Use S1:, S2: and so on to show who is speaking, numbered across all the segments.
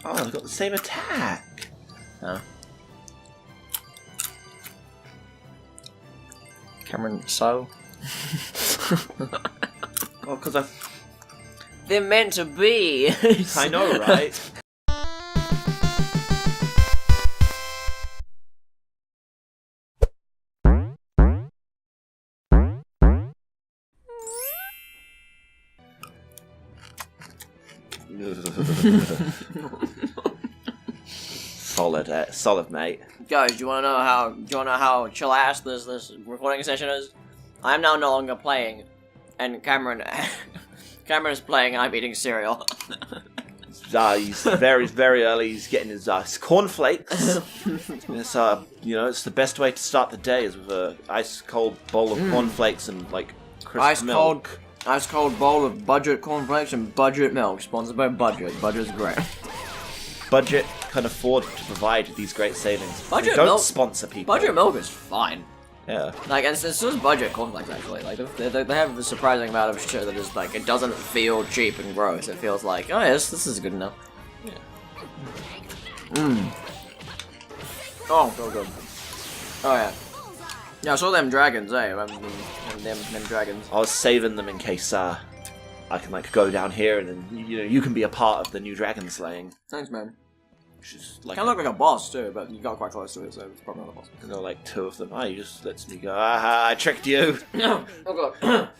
S1: Oh, they've got the same attack.
S2: Oh. Cameron, so?
S1: Oh, because
S2: They're meant to be.
S1: I know, right? Solid, mate.
S2: Guys, do you wanna know how chill ass this recording session is? I'm now no longer playing, and Cameron is playing and I'm eating cereal.
S1: He's very early. He's getting his cornflakes. It's it's the best way to start the day is with a ice cold bowl of cornflakes and like crisp milk.
S2: Ice cold bowl of budget cornflakes and budget milk, sponsored by Budget. Budget's great.
S1: Budget can afford to provide these great savings.
S2: Budget
S1: don't
S2: milk,
S1: sponsor people.
S2: Budget milk is fine.
S1: Yeah.
S2: Like, and so is Budget cornflakes actually. Like, they have a surprising amount of shit that is like, it doesn't feel cheap and gross. It feels like, oh yes, this is good enough.
S1: Yeah.
S2: Oh, so good. Oh yeah. Yeah, I saw them dragons, eh? Them dragons.
S1: I was saving them in case I can like go down here and then you can be a part of the new dragon slaying.
S2: Thanks, man.
S1: Which is like
S2: kind of look like a boss too, but you got quite close to it, so it's probably not a boss.
S1: There are like two of them. Oh, you just lets me go. Aha! I tricked you.
S2: No. Oh god.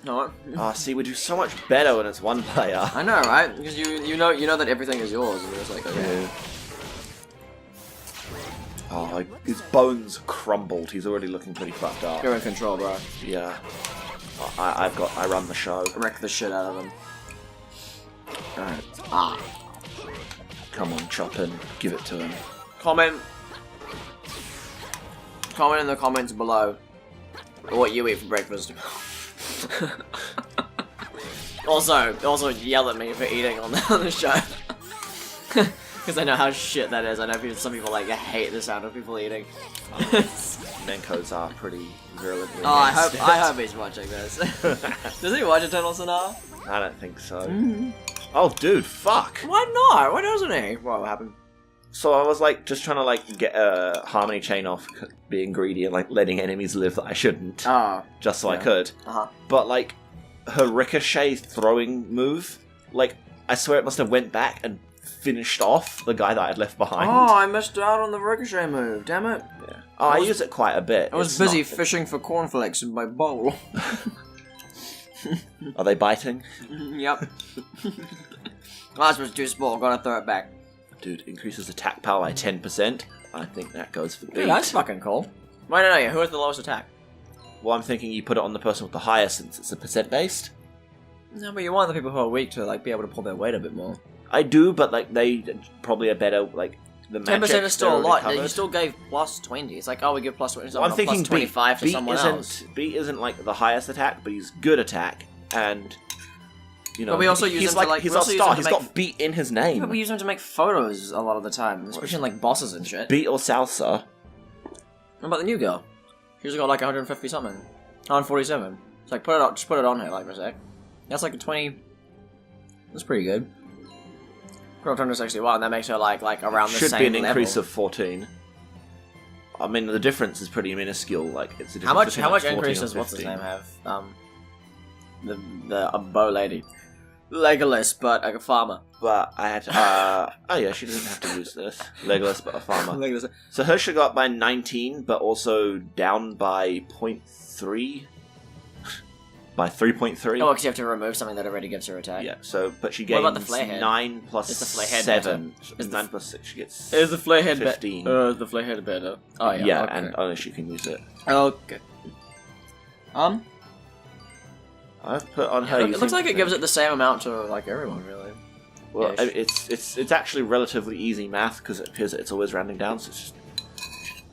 S2: No.
S1: Oh, see, we do so much better when it's one player.
S2: I know, right? Because you know that everything is yours, and you're just like, okay.
S1: Yeah. Oh, his bones crumbled. He's already looking pretty fucked up.
S2: You're in control, bro.
S1: Yeah. I run the show.
S2: Wreck the shit out of them.
S1: Alright.
S2: Ah.
S1: Come on, chop in. Give it to him.
S2: Comment in the comments below what you eat for breakfast. also yell at me for eating on the show. Because I know how shit that is. I know some people like hate the sound of people eating.
S1: Menkos are pretty virulently
S2: I hope he's watching this. Does he watch Eternal Sonata?
S1: I don't think so. Oh, dude, fuck.
S2: Why not? Why doesn't he? What happened?
S1: So I was like just trying to like get a harmony chain off being greedy and like letting enemies live that I shouldn't. Just so I could. But like her ricochet throwing move, like I swear it must have went back and finished off the guy that I'd left behind.
S2: Oh, I missed out on the ricochet move. Damn it.
S1: Yeah. Oh, I use it quite a bit.
S2: I was busy fishing for cornflakes in my bowl.
S1: Are they biting?
S2: Yep. Last was too small. Gotta throw it back.
S1: Dude, increases attack power by 10%. I think that goes for beat.
S2: Dude, that's fucking cool. Wait, no, who has the lowest attack?
S1: Well, I'm thinking you put it on the person with the highest since it's a percent based.
S2: No, but you want the people who are weak to like be able to pull their weight a bit more.
S1: I do, but like they probably are better. Like the
S2: 10% is still a lot. You still gave plus 20. It's like, oh, we give plus 20.
S1: Well, I'm thinking
S2: plus 25 to someone else.
S1: Beat isn't like the highest attack, but he's good attack, and
S2: but we also use him
S1: like,
S2: to like.
S1: He's our star. He's got beat in his name.
S2: Yeah, but we use him to make photos a lot of the time, especially in like bosses and shit.
S1: Beat or salsa.
S2: What about the new girl? She's got like 150 something, 147. It's like just put it on her like for a sec. That's like a 20. That's pretty good. Put up to 161, and that makes her like around the same level.
S1: Should be an increase of 14. I mean, the difference is pretty minuscule. Like it's a
S2: how much increase does what's his name have? The bow lady, Legolas, but like a farmer.
S1: But I had to, oh yeah, she doesn't have to use this. Legolas, but a farmer.
S2: Legolas.
S1: So hers should go up by 19, but also down by 0.3. By 3.3.
S2: Oh, because you have to remove something that already gives her attack.
S1: Yeah, so, but she gains
S2: 9
S1: plus
S2: is the flare head
S1: 7.
S2: Is
S1: 9 plus 6, she gets
S2: is the flare head
S1: 15.
S2: Is the flare head better? Oh, yeah.
S1: Yeah,
S2: okay.
S1: and unless you can use it.
S2: Okay.
S1: I've put on her.
S2: It looks like it gives it the same amount to, like, everyone, really.
S1: Well, I mean, it's actually relatively easy math, because it appears that it's always rounding down, so it's just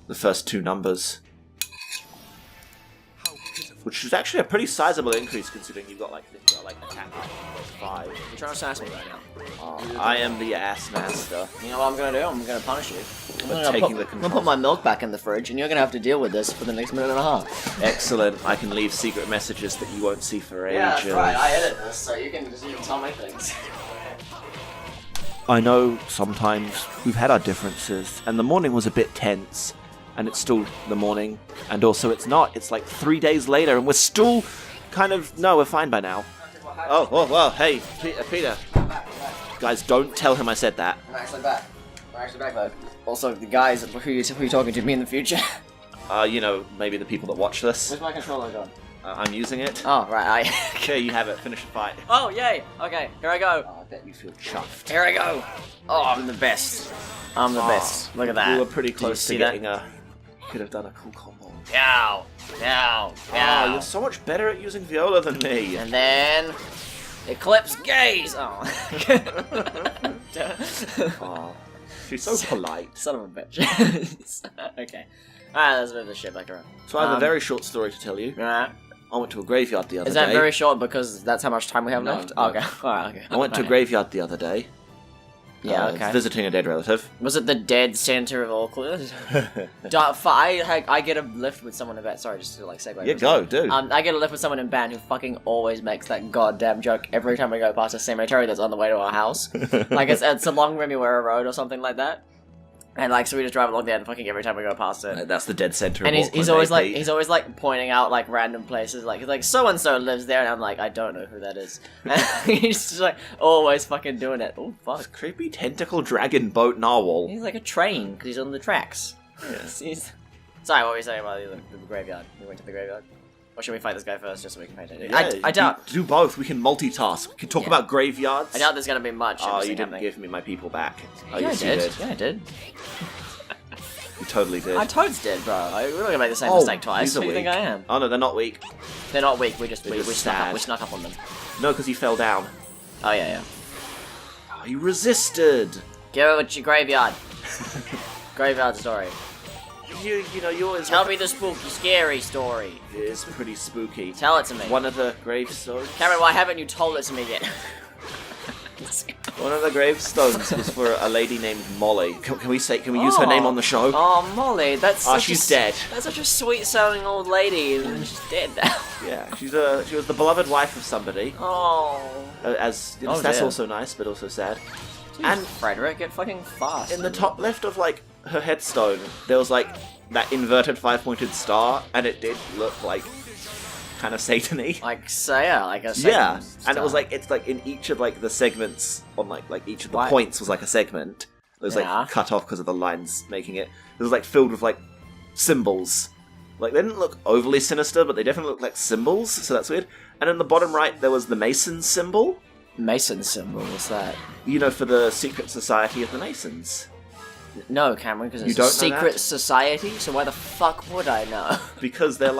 S1: the first two numbers. Which is actually a pretty sizable increase considering you've got like things that are like attack 5.
S2: You're trying to sass me right now.
S1: I am the ass master.
S2: You know what I'm gonna do? I'm gonna punish you.
S1: I'm
S2: gonna put my milk back in the fridge, and you're gonna have to deal with this for the next minute and a half.
S1: Excellent. I can leave secret messages that you won't see for ages.
S2: Yeah, that's right. I edit this, so you can tell me things.
S1: I know sometimes we've had our differences, and the morning was a bit tense, and it's still the morning, and also it's not. It's like 3 days later, and we're still kind of... No, we're fine by now. Oh, well, hey, Peter. Guys, don't tell him I said that.
S2: I'm actually back. Though. Also, the guys who you're talking to me in the future.
S1: Maybe the people that watch this.
S2: Where's my controller gone?
S1: I'm using it.
S2: Oh, right,
S1: Okay, you have it. Finish the fight.
S2: Oh, yay! Okay, here I go.
S1: Oh, I bet you feel chuffed.
S2: Here I go. Oh, I'm the best. I'm the best. Look at that.
S1: We were pretty close to getting could have done a cool combo.
S2: Yow!
S1: Oh, you're so much better at using viola than me.
S2: And then... Eclipse gaze! Oh.
S1: Oh, she's so polite.
S2: Son of a bitch. Okay. Alright, let's move this shit back around.
S1: So I have a very short story to tell you.
S2: Alright.
S1: I went to a graveyard the other day.
S2: Is that very short because that's how much time we have left?
S1: No.
S2: Oh, okay. Alright, okay.
S1: I went to a graveyard the other day.
S2: Yeah, okay.
S1: Visiting a dead relative.
S2: Was it the dead center of Auckland? I get a lift with someone in band. Sorry, just to segue.
S1: Yeah, go, dude.
S2: I get a lift with someone in band who fucking always makes that goddamn joke every time we go past a cemetery that's on the way to our house. It's along Remuera Road or something like that. And so we just drive along there and fucking every time we go past it.
S1: That's the dead center.
S2: And
S1: of
S2: he's always pointing out random places he's so and so lives there, and I'm like, I don't know who that is. And he's just always fucking doing it. Oh fuck!
S1: This creepy tentacle dragon boat narwhal.
S2: He's like a train because he's on the tracks. Yeah. Sorry, what were you saying about the graveyard? We went to the graveyard. Or should we fight this guy first just so we can pay attention?
S1: Yeah,
S2: I doubt.
S1: Do both. We can multitask. We can talk about graveyards.
S2: I doubt there's gonna be much.
S1: Oh, you didn't give me my people back. Oh,
S2: yeah,
S1: yes,
S2: I did.
S1: You did.
S2: Yeah, I did.
S1: You totally did.
S2: I totes did, bro. We're not gonna make the same mistake twice. Who do you think I am?
S1: Oh no, they're not weak.
S2: They're not weak. We snuck up on them.
S1: No, because he fell down.
S2: Oh yeah.
S1: Oh, he resisted.
S2: Give it with your graveyard. Graveyard story.
S1: You always
S2: tell me the spooky, scary story.
S1: It is pretty spooky.
S2: Tell it to me.
S1: One of the gravestones.
S2: Cameron, why haven't you told it to me yet?
S1: One of the gravestones was for a lady named Molly. Can we use her name on the show?
S2: Oh, Molly, that's
S1: she's dead.
S2: That's such a sweet-sounding old lady, and she's dead now.
S1: Yeah, she was the beloved wife of somebody.
S2: Oh.
S1: That's also nice, but also sad.
S2: Jeez, and Frederick, get fucking fast.
S1: In the top left of her headstone, there was that inverted 5-pointed star, and it did look kind of Satan-y.
S2: A Satan star.
S1: And it was it's in each of the segments on each of the points was a segment. It was cut off because of the lines making it. It was filled with symbols. They didn't look overly sinister, but they definitely looked like symbols, so that's weird. And in the bottom right there was the Mason symbol.
S2: Mason symbol, what's that?
S1: For the secret society of the Masons.
S2: No, Cameron, because it's a secret society, so why the fuck would I know?
S1: Because they're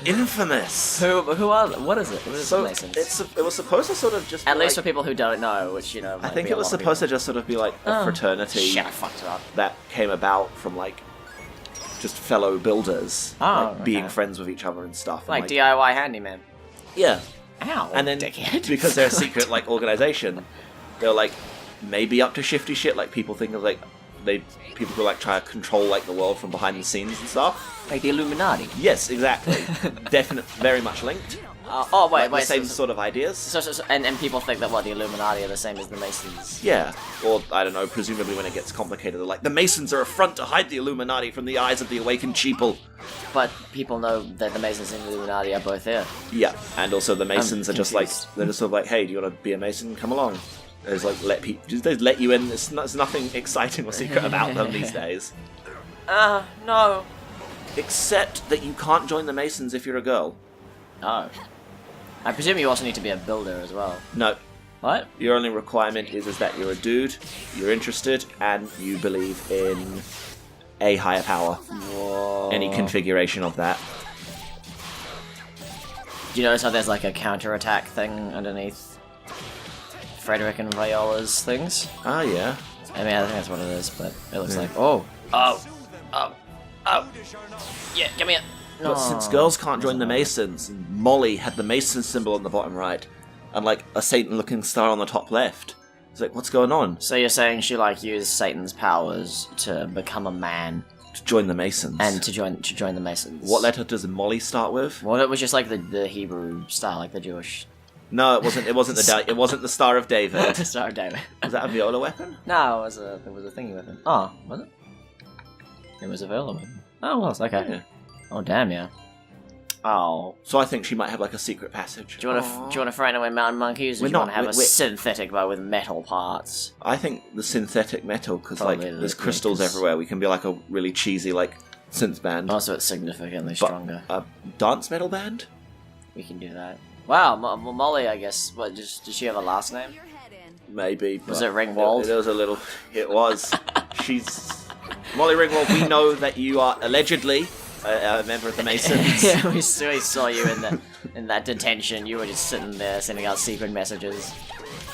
S1: infamous.
S2: Who are they? What is it? What is the Masons?
S1: It was supposed to sort of just
S2: at least for people who don't know, which
S1: I think it was supposed to just sort of be a fraternity.
S2: Shit, I fucked it up.
S1: That came about from just fellow builders, being friends with each other and stuff.
S2: DIY handyman.
S1: Yeah.
S2: Ow.
S1: And then
S2: dickhead.
S1: Because they're a secret organization, they're maybe up to shifty shit. People think of people who try to control the world from behind the scenes and stuff.
S2: Like the Illuminati.
S1: Yes, exactly. Definitely, very much linked.
S2: Wait,
S1: the same sort of ideas.
S2: And people think that the Illuminati are the same as the Masons.
S1: Yeah, or I don't know. Presumably, when it gets complicated, they're the Masons are a front to hide the Illuminati from the eyes of the awakened sheeple.
S2: But people know that the Masons and the Illuminati are both there.
S1: Yeah, and also the Masons are just they're just sort of hey, do you want to be a Mason? Come along. There's they let you in. There's nothing exciting or secret about them these days.
S2: No.
S1: Except that you can't join the Masons if you're a girl.
S2: Oh. I presume you also need to be a builder as well.
S1: No.
S2: What?
S1: Your only requirement is that you're a dude, you're interested, and you believe in a higher power.
S2: Whoa.
S1: Any configuration of that.
S2: Do you notice how there's a counterattack thing underneath Frederick and Viola's things?
S1: Ah, yeah.
S2: I think that's what it is, but it looks yeah, give me it.
S1: No. But since girls can't join the Masons, Molly had the Mason symbol on the bottom right, and a Satan-looking star on the top left. It's what's going on?
S2: So you're saying she used Satan's powers to become a man,
S1: to join the Masons,
S2: and to join the Masons.
S1: What letter does Molly start with?
S2: Well, it was just the Hebrew style, the Jewish
S1: No, it wasn't. It wasn't it wasn't the Star of David.
S2: Star of David.
S1: Was that a viola weapon?
S2: No, it was a thingy weapon. Oh, was it? It was a viola weapon. Oh, well, okay. Yeah. Oh, damn, yeah. Oh.
S1: So I think she might have like a secret passage.
S2: Do you want to frighten away mountain monkeys? Or do you want to have a synthetic bow with metal parts?
S1: I think the synthetic metal, because like there's crystals everywhere. We can be like a really cheesy like synth band.
S2: Also, it's significantly stronger.
S1: A dance metal band?
S2: We can do that. Wow, Molly, I guess. What? Does she have a last name?
S1: Maybe.
S2: Was it Ringwald?
S1: It was a little. It was. She's Molly Ringwald. We know that you are allegedly a member of the Masons.
S2: Yeah, we saw you in that detention. You were just sitting there sending out secret messages.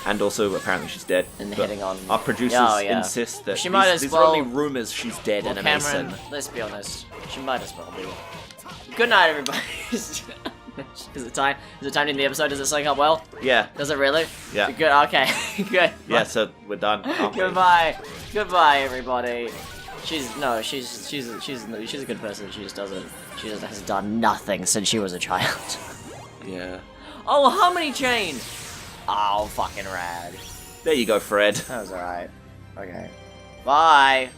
S1: And also, apparently, she's dead.
S2: And hitting on.
S1: Our producers insist that
S2: she might
S1: these are only rumors. She's dead and a
S2: Cameron,
S1: Mason.
S2: Let's be honest. She might as well be. Good night, everybody. Is it time to end the episode? Does it sync up well?
S1: Yeah.
S2: Does it really?
S1: Yeah.
S2: Good. Okay. Good.
S1: Yeah. So we're done.
S2: Goodbye. Goodbye, everybody. She's a good person. She just has done nothing since she was a child.
S1: Yeah.
S2: Oh, harmony chain. Oh, fucking rad.
S1: There you go, Fred.
S2: That was alright. Okay. Bye.